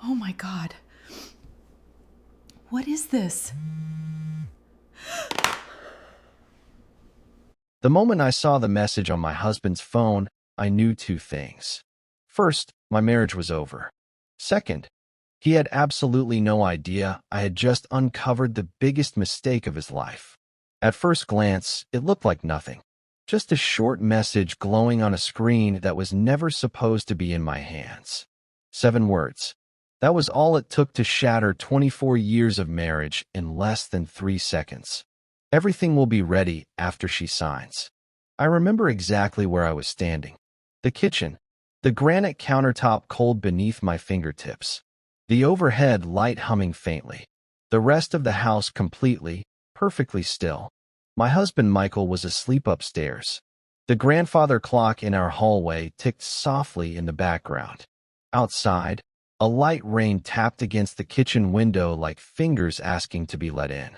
Oh my God. What is this? The moment I saw the message on my husband's phone, I knew two things. First, my marriage was over. Second, he had absolutely no idea I had just uncovered the biggest mistake of his life. At first glance, it looked like nothing. Just a short message glowing on a screen that was never supposed to be in my hands. 7 words. That was all it took to shatter 24 years of marriage in less than 3 seconds. Everything will be ready after she signs. I remember exactly where I was standing. The kitchen. The granite countertop cold beneath my fingertips. The overhead light humming faintly. The rest of the house completely, perfectly still. My husband Michael was asleep upstairs. The grandfather clock in our hallway ticked softly in the background. Outside, a light rain tapped against the kitchen window like fingers asking to be let in.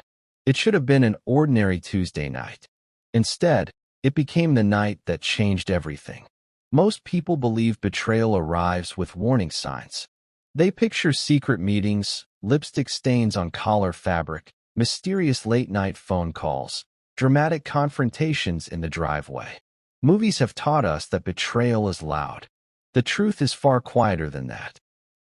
It should have been an ordinary Tuesday night. Instead, it became the night that changed everything. Most people believe betrayal arrives with warning signs. They picture secret meetings, lipstick stains on collar fabric, mysterious late-night phone calls, dramatic confrontations in the driveway. Movies have taught us that betrayal is loud. The truth is far quieter than that.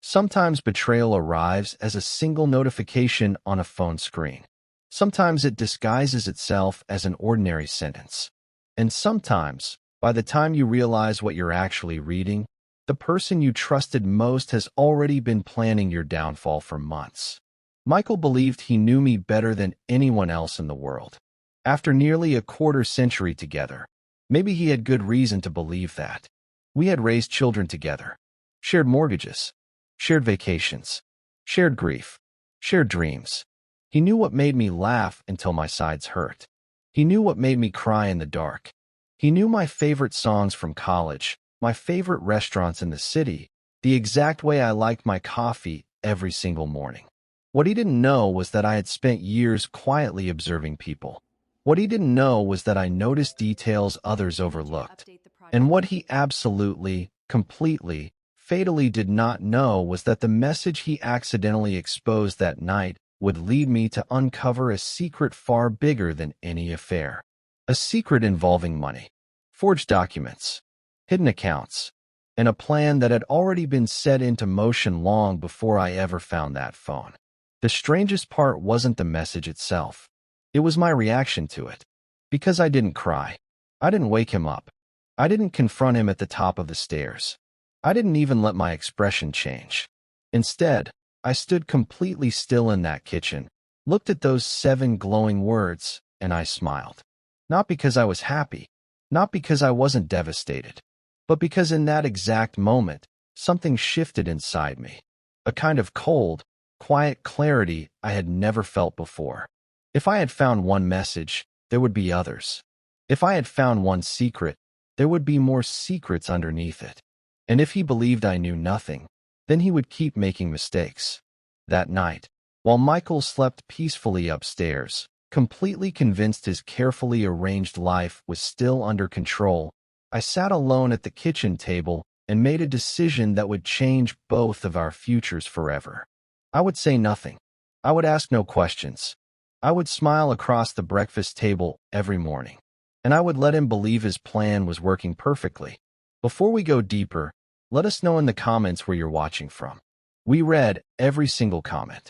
Sometimes betrayal arrives as a single notification on a phone screen. Sometimes it disguises itself as an ordinary sentence. And sometimes, by the time you realize what you're actually reading, the person you trusted most has already been planning your downfall for months. Michael believed he knew me better than anyone else in the world. After nearly a quarter-century together, maybe he had good reason to believe that. We had raised children together, shared mortgages, shared vacations, shared grief, shared dreams. He knew what made me laugh until my sides hurt. He knew what made me cry in the dark. He knew my favorite songs from college, my favorite restaurants in the city, the exact way I liked my coffee every single morning. What he didn't know was that I had spent years quietly observing people. What he didn't know was that I noticed details others overlooked. And what he absolutely, completely, fatally did not know was that the message he accidentally exposed that night would lead me to uncover a secret far bigger than any affair. A secret involving money, forged documents, hidden accounts, and a plan that had already been set into motion long before I ever found that phone. The strangest part wasn't the message itself. It was my reaction to it. Because I didn't cry. I didn't wake him up. I didn't confront him at the top of the stairs. I didn't even let my expression change. Instead, I stood completely still in that kitchen, looked at those 7 glowing words, and I smiled. Not because I was happy, not because I wasn't devastated, but because in that exact moment, something shifted inside me. A kind of cold, quiet clarity I had never felt before. If I had found one message, there would be others. If I had found one secret, there would be more secrets underneath it. And if he believed I knew nothing, then he would keep making mistakes. That night, while Michael slept peacefully upstairs, completely convinced his carefully arranged life was still under control, I sat alone at the kitchen table and made a decision that would change both of our futures forever. I would say nothing. I would ask no questions. I would smile across the breakfast table every morning. And I would let him believe his plan was working perfectly. Before we go deeper, let us know in the comments where you're watching from. We read every single comment.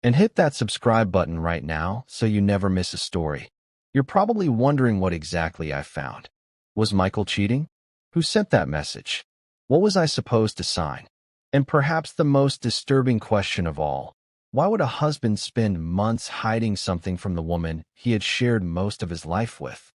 And hit that subscribe button right now so you never miss a story. You're probably wondering what exactly I found. Was Michael cheating? Who sent that message? What was I supposed to sign? And perhaps the most disturbing question of all, why would a husband spend months hiding something from the woman he had shared most of his life with?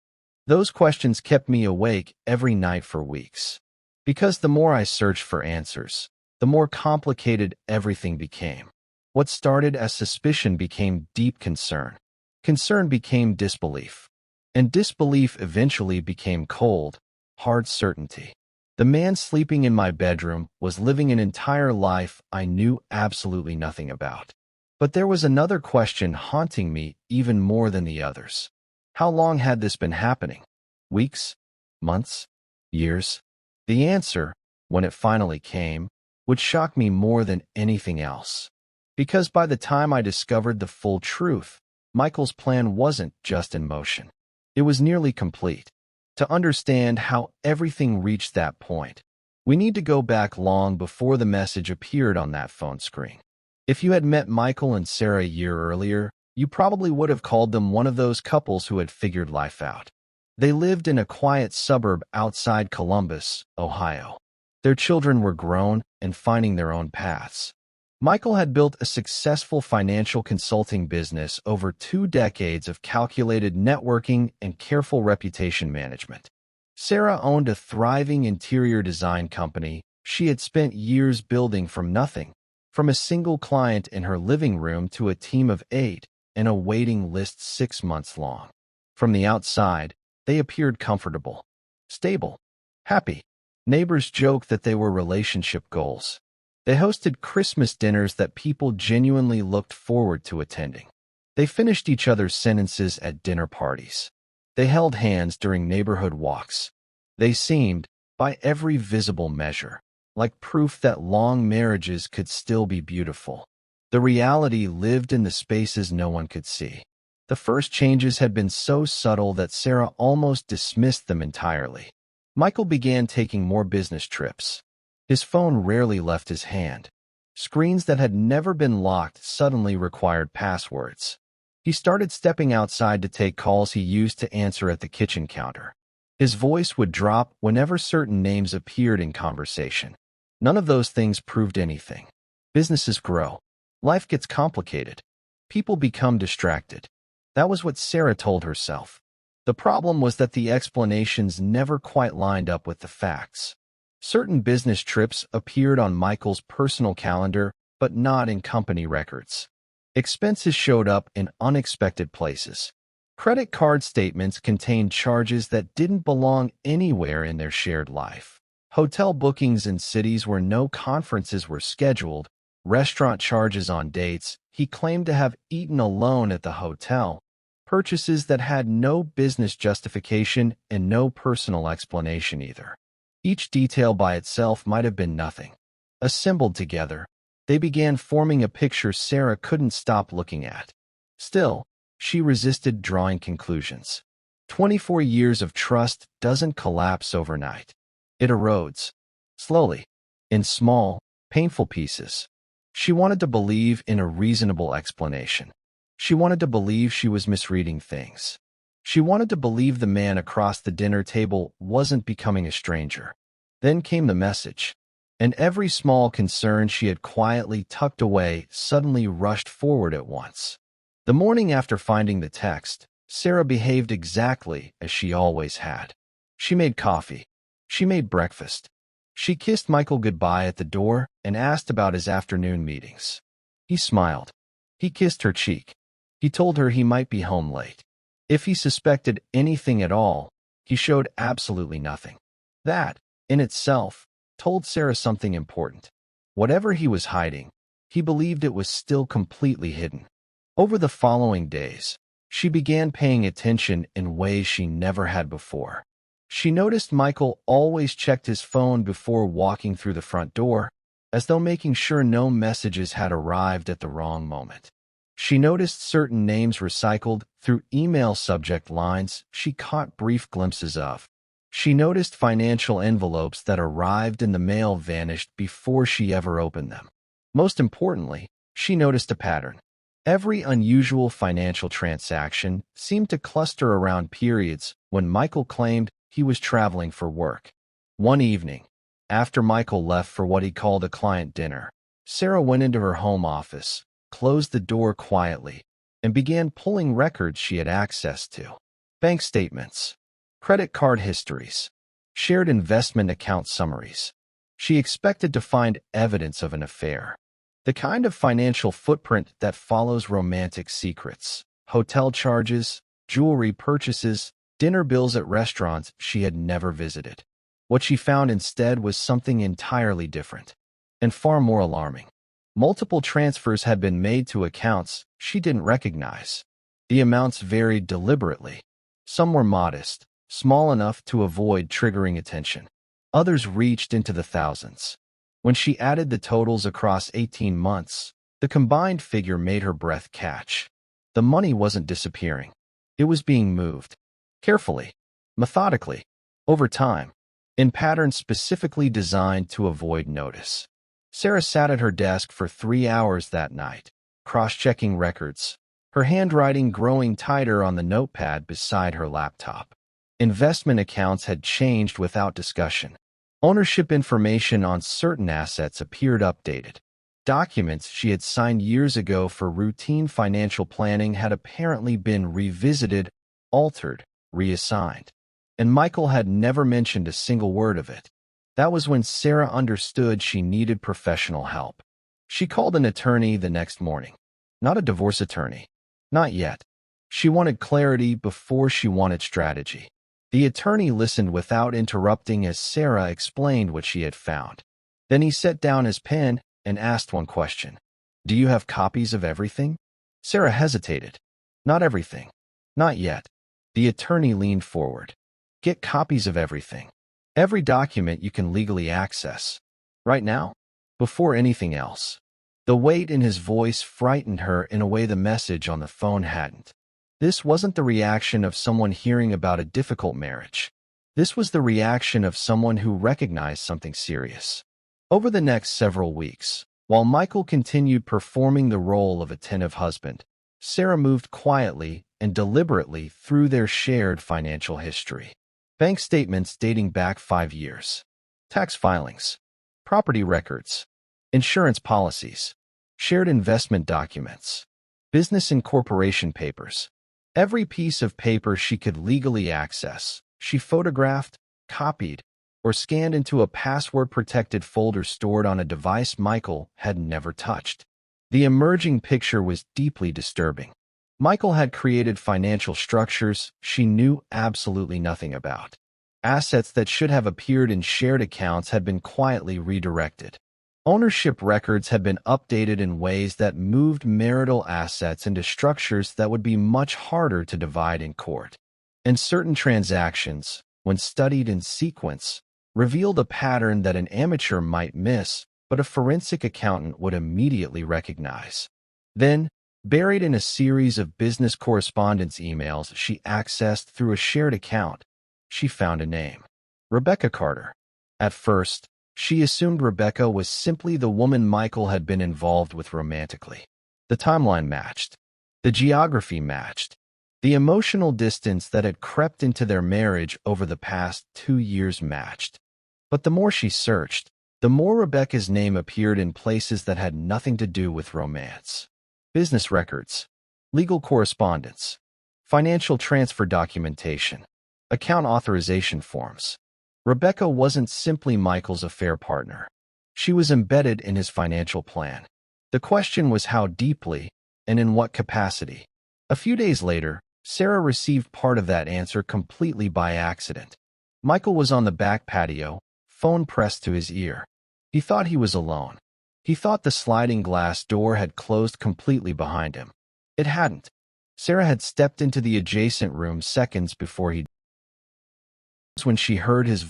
Those questions kept me awake every night for weeks. Because the more I searched for answers, the more complicated everything became. What started as suspicion became deep concern. Concern became disbelief. And disbelief eventually became cold, hard certainty. The man sleeping in my bedroom was living an entire life I knew absolutely nothing about. But there was another question haunting me even more than the others. How long had this been happening? Weeks? Months? Years? The answer, when it finally came, would shock me more than anything else. Because by the time I discovered the full truth, Michael's plan wasn't just in motion. It was nearly complete. To understand how everything reached that point, we need to go back long before the message appeared on that phone screen. If you had met Michael and Sarah a year earlier, you probably would have called them one of those couples who had figured life out. They lived in a quiet suburb outside Columbus, Ohio. Their children were grown and finding their own paths. Michael had built a successful financial consulting business over 2 decades of calculated networking and careful reputation management. Sarah owned a thriving interior design company she had spent years building from nothing, from a single client in her living room to a team of 8 and a waiting list 6 months long. From the outside, they appeared comfortable, stable, happy. Neighbors joked that they were relationship goals. They hosted Christmas dinners that people genuinely looked forward to attending. They finished each other's sentences at dinner parties. They held hands during neighborhood walks. They seemed, by every visible measure, like proof that long marriages could still be beautiful. The reality lived in the spaces no one could see. The first changes had been so subtle that Sarah almost dismissed them entirely. Michael began taking more business trips. His phone rarely left his hand. Screens that had never been locked suddenly required passwords. He started stepping outside to take calls he used to answer at the kitchen counter. His voice would drop whenever certain names appeared in conversation. None of those things proved anything. Businesses grow. Life gets complicated. People become distracted. That was what Sarah told herself. The problem was that the explanations never quite lined up with the facts. Certain business trips appeared on Michael's personal calendar, but not in company records. Expenses showed up in unexpected places. Credit card statements contained charges that didn't belong anywhere in their shared life. Hotel bookings in cities where no conferences were scheduled, restaurant charges on dates he claimed to have eaten alone at the hotel, purchases that had no business justification and no personal explanation either. Each detail by itself might have been nothing. Assembled together, they began forming a picture Sarah couldn't stop looking at. Still, she resisted drawing conclusions. 24 years of trust doesn't collapse overnight. It erodes, slowly, in small, painful pieces. She wanted to believe in a reasonable explanation. She wanted to believe she was misreading things. She wanted to believe the man across the dinner table wasn't becoming a stranger. Then came the message, and every small concern she had quietly tucked away suddenly rushed forward at once. The morning after finding the text, Sarah behaved exactly as she always had. She made coffee. She made breakfast. She kissed Michael goodbye at the door and asked about his afternoon meetings. He smiled. He kissed her cheek. He told her he might be home late. If he suspected anything at all, he showed absolutely nothing. That, in itself, told Sarah something important. Whatever he was hiding, he believed it was still completely hidden. Over the following days, she began paying attention in ways she never had before. She noticed Michael always checked his phone before walking through the front door, as though making sure no messages had arrived at the wrong moment. She noticed certain names recycled through email subject lines she caught brief glimpses of. She noticed financial envelopes that arrived in the mail vanished before she ever opened them. Most importantly, she noticed a pattern. Every unusual financial transaction seemed to cluster around periods when Michael claimed he was traveling for work. One evening, after Michael left for what he called a client dinner, Sarah went into her home office, closed the door quietly, and began pulling records she had access to. Bank statements, credit card histories, shared investment account summaries. She expected to find evidence of an affair. The kind of financial footprint that follows romantic secrets, hotel charges, jewelry purchases, dinner bills at restaurants she had never visited. What she found instead was something entirely different, and far more alarming. Multiple transfers had been made to accounts she didn't recognize. The amounts varied deliberately. Some were modest, small enough to avoid triggering attention. Others reached into the thousands. When she added the totals across 18 months, the combined figure made her breath catch. The money wasn't disappearing. It was being moved. Carefully, methodically, over time, in patterns specifically designed to avoid notice. Sarah sat at her desk for 3 hours that night, cross-checking records, her handwriting growing tighter on the notepad beside her laptop. Investment accounts had changed without discussion. Ownership information on certain assets appeared updated. Documents she had signed years ago for routine financial planning had apparently been revisited, altered, reassigned. And Michael had never mentioned a single word of it. That was when Sarah understood she needed professional help. She called an attorney the next morning. Not a divorce attorney. Not yet. She wanted clarity before she wanted strategy. The attorney listened without interrupting as Sarah explained what she had found. Then he set down his pen and asked one question. "Do you have copies of everything?" Sarah hesitated. "Not everything. Not yet." The attorney leaned forward. "Get copies of everything. Every document you can legally access. Right now? Before anything else." The weight in his voice frightened her in a way the message on the phone hadn't. This wasn't the reaction of someone hearing about a difficult marriage. This was the reaction of someone who recognized something serious. Over the next several weeks, while Michael continued performing the role of attentive husband, Sarah moved quietly and deliberately through their shared financial history. Bank statements dating back 5 years, tax filings, property records, insurance policies, shared investment documents, business and corporation papers. Every piece of paper she could legally access, she photographed, copied, or scanned into a password-protected folder stored on a device Michael had never touched. The emerging picture was deeply disturbing. Michael had created financial structures she knew absolutely nothing about. Assets that should have appeared in shared accounts had been quietly redirected. Ownership records had been updated in ways that moved marital assets into structures that would be much harder to divide in court. And certain transactions, when studied in sequence, revealed a pattern that an amateur might miss, but a forensic accountant would immediately recognize. Then, buried in a series of business correspondence emails she accessed through a shared account, she found a name. Rebecca Carter. At first, she assumed Rebecca was simply the woman Michael had been involved with romantically. The timeline matched. The geography matched. The emotional distance that had crept into their marriage over the past 2 years matched. But the more she searched, the more Rebecca's name appeared in places that had nothing to do with romance. Business records, legal correspondence, financial transfer documentation, account authorization forms. Rebecca wasn't simply Michael's affair partner. She was embedded in his financial plan. The question was how deeply and in what capacity. A few days later, Sarah received part of that answer completely by accident. Michael was on the back patio, phone pressed to his ear. He thought he was alone. He thought the sliding glass door had closed completely behind him. It hadn't. Sarah had stepped into the adjacent room seconds before he. When she heard his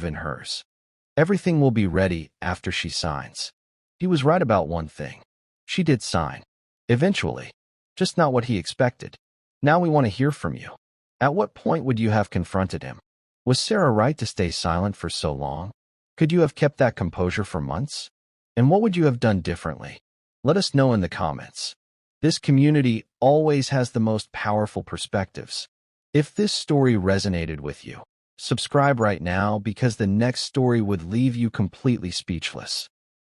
in hers. Everything will be ready after she signs. He was right about one thing. She did sign. Eventually. Just not what he expected. Now we want to hear from you. At what point would you have confronted him? Was Sarah right to stay silent for so long? Could you have kept that composure for months? And what would you have done differently? Let us know in the comments. This community always has the most powerful perspectives. If this story resonated with you, subscribe right now because the next story would leave you completely speechless.